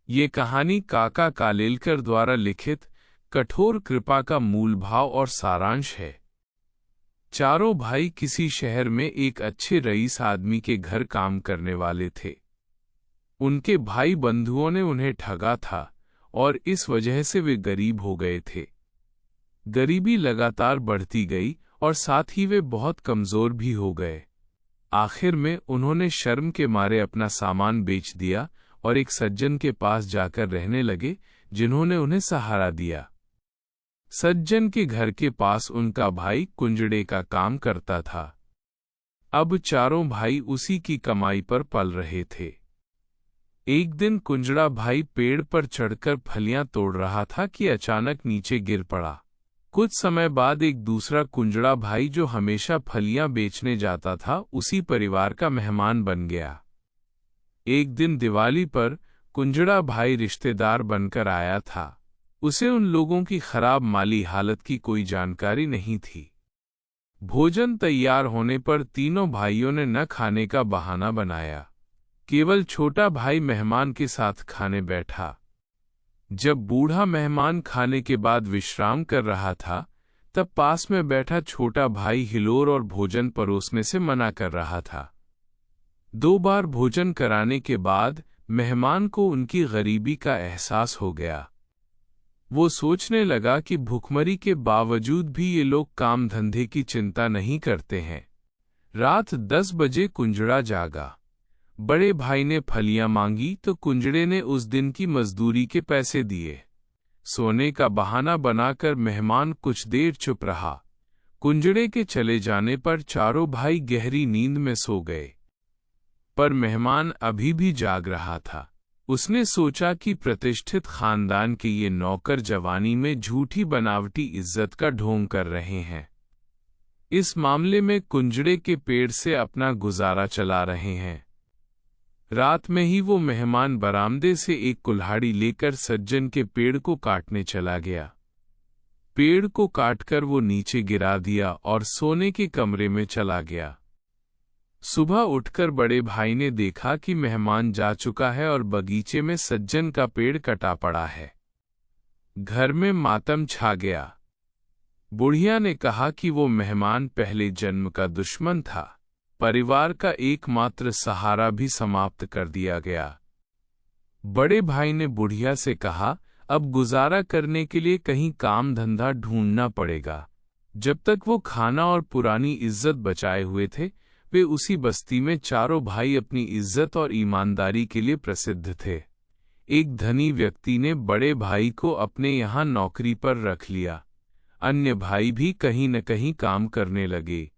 ये कहानी काका कालेलकर द्वारा लिखित कठोर कृपा का मूल भाव और सारांश है। चारों भाई किसी शहर में एक अच्छे रईस आदमी के घर काम करने वाले थे। उनके भाई बंधुओं ने उन्हें ठगा था और इस वजह से वे गरीब हो गए थे। गरीबी लगातार बढ़ती गई और साथ ही वे बहुत कमजोर भी हो गए। आखिर में उन्होंने शर्म के मारे अपना सामान बेच दिया और एक सज्जन के पास जाकर रहने लगे, जिन्होंने उन्हें सहारा दिया। सज्जन के घर के पास उनका भाई कुंजड़े का काम करता था। अब चारों भाई उसी की कमाई पर पल रहे थे। एक दिन कुंजड़ा भाई पेड़ पर चढ़कर फलियां तोड़ रहा था कि अचानक नीचे गिर पड़ा। कुछ समय बाद एक दूसरा कुंजड़ा भाई, जो हमेशा फलियां बेचने जाता था, उसी परिवार का मेहमान बन गया। एक दिन दिवाली पर कुंजड़ा भाई रिश्तेदार बनकर आया था। उसे उन लोगों की खराब माली हालत की कोई जानकारी नहीं थी। भोजन तैयार होने पर तीनों भाइयों ने न खाने का बहाना बनाया। केवल छोटा भाई मेहमान के साथ खाने बैठा। जब बूढ़ा मेहमान खाने के बाद विश्राम कर रहा था, तब पास में बैठा छोटा भाई हिलोर और भोजन परोसने से मना कर रहा था। 2 बार भोजन कराने के बाद मेहमान को उनकी गरीबी का एहसास हो गया। वो सोचने लगा कि भूखमरी के बावजूद भी ये लोग काम धंधे की चिंता नहीं करते हैं। रात 10 बजे कुंजड़ा जागा। बड़े भाई ने फलियां मांगी तो कुंजड़े ने उस दिन की मजदूरी के पैसे दिए। सोने का बहाना बनाकर मेहमान कुछ देर चुप रहा। कुंजड़े के चले जाने पर चारों भाई गहरी नींद में सो गए। पर मेहमान अभी भी जाग रहा था। उसने सोचा कि प्रतिष्ठित खानदान के ये नौकर जवानी में झूठी बनावटी इज्जत का ढोंग कर रहे हैं। इस मामले में कुंजड़े के पेड़ से अपना गुजारा चला रहे हैं। रात में ही वो मेहमान बरामदे से एक कुल्हाड़ी लेकर सज्जन के पेड़ को काटने चला गया। पेड़ को काटकर वो नीचे गिरा दिया और सोने के कमरे में चला गया। सुबह उठकर बड़े भाई ने देखा कि मेहमान जा चुका है और बगीचे में सज्जन का पेड़ कटा पड़ा है। घर में मातम छा गया। बुढ़िया ने कहा कि वो मेहमान पहले जन्म का दुश्मन था। परिवार का एकमात्र सहारा भी समाप्त कर दिया गया। बड़े भाई ने बुढ़िया से कहा, अब गुजारा करने के लिए कहीं काम धंधा ढूंढना पड़ेगा। जब तक वो खाना और पुरानी इज्जत बचाए हुए थे, वे उसी बस्ती में चारों भाई अपनी इज्जत और ईमानदारी के लिए प्रसिद्ध थे। एक धनी व्यक्ति ने बड़े भाई को अपने यहाँ नौकरी पर रख लिया। अन्य भाई भी कहीं न कहीं काम करने लगे।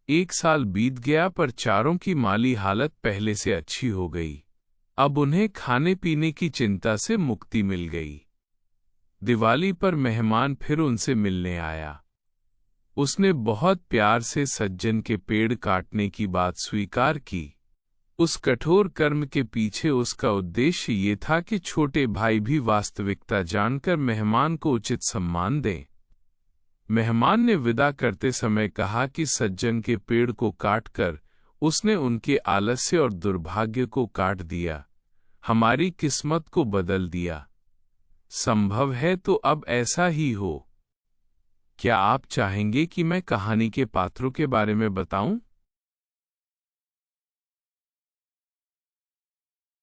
1 साल बीत गया, पर चारों की माली हालत पहले से अच्छी हो गई। अब उन्हें खाने पीने की चिंता से मुक्ति मिल गई। दिवाली पर मेहमान फिर उनसे मिलने आया। उसने बहुत प्यार से सज्जन के पेड़ काटने की बात स्वीकार की। उस कठोर कर्म के पीछे उसका उद्देश्य ये था कि छोटे भाई भी वास्तविकता जानकर मेहमान को उचित सम्मान दें। मेहमान ने विदा करते समय कहा कि सज्जन के पेड़ को काटकर उसने उनके आलस्य और दुर्भाग्य को काट दिया, हमारी किस्मत को बदल दिया। संभव है तो अब ऐसा ही हो। क्या आप चाहेंगे कि मैं कहानी के पात्रों के बारे में बताऊं?